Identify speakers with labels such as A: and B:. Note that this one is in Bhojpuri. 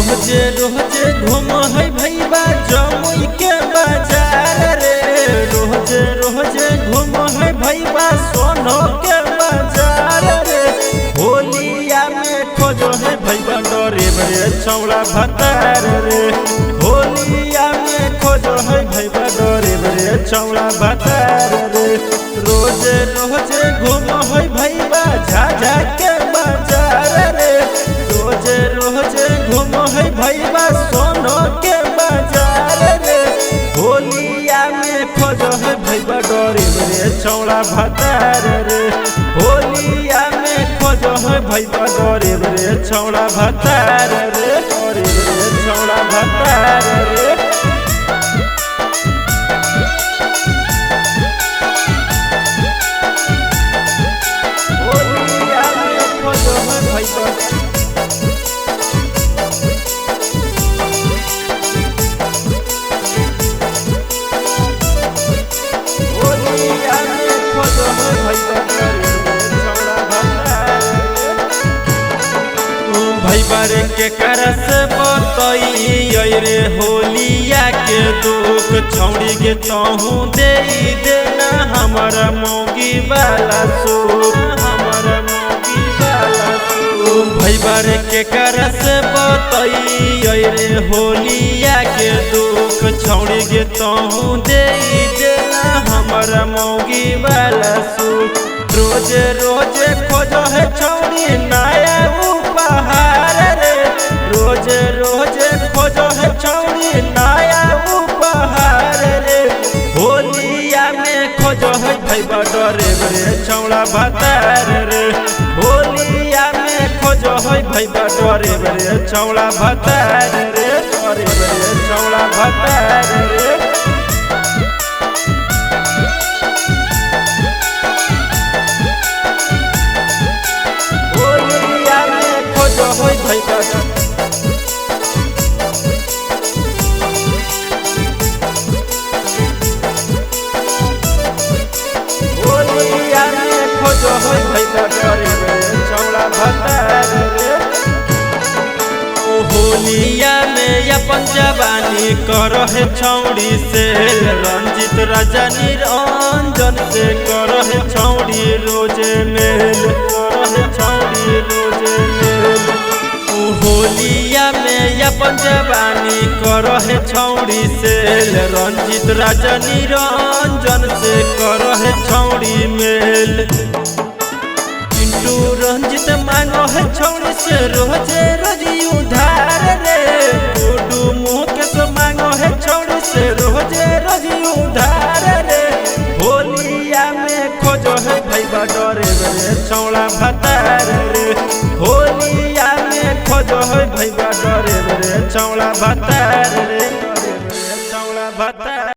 A: रोजे रोजे घूम है भैया जमुई के बाजार रे। रोजे रोजे घूम है भैया सोनो के बाजार रे। होलिया में खोजो है भैया डरे बड़े छौड़ा भतार रे। होलिया में खोजो है भैया डरे बड़े छौड़ा भतार रे। रोजे रोजे घूम है भैया झाझा के बाजार रे। रोजे रोजे घूम है भैया सोनो के बाजार रे। होलिया में खोजो है भैया डरे बड़े छौड़ा भतार रे। होलिया में खोजो है भैया डरे बड़े छौड़ा भतार रे। डरे बड़े छौड़ा भतार रे। होलिया में खोजो है भैया भैया के करस बतई रे। होलिया के दुख छौड़ी के तहू दे देना हमारा मौगी वाला सुख। हमारा मौगी वाला सुख भैया के करस बतई रे। होलिया के दुख छौड़ी के तहू दे देना हमारा मौगी वाला सुख। रोजे रोजे खोजो है छौड़ी नया उपहार रे। रोजे रोजे खोजो है छौड़ी नया उपहार रे। होलिया में खोजो है भैया डरे बड़े छौड़ा भतार रे। होलिया में खोजो है भैया डरे बड़े छौड़ा भतार रे। डरे बड़े छौड़ा भतार रे। होलिया में खोजो है भैया होलिया में खोजो है भैया डरे बड़े छौड़ा भतार रे। होलिया में अपन जवानी करो है छौड़ी से। रंजित रजनी रंजन से करो है छौड़ी रोजे मेल। करो है छौड़ी रोजे मेल। होलिया में अपन जवानी करो है छौड़ी से। रंजित रजनी रंजन से करो है छौड़ी मेल। चिंटू रंजित मांगो है छौड़ी से रोजे रोजी उधार रे। गुड्डू मुकेश मांगो है छौड़ी से रोजे रोजी उधार रे। होलिया में खोजो है भैया डरे बड़े छौड़ा भतार रे। होलिया में खोजो है भैया डरे बड़े छौड़ा भतार रे।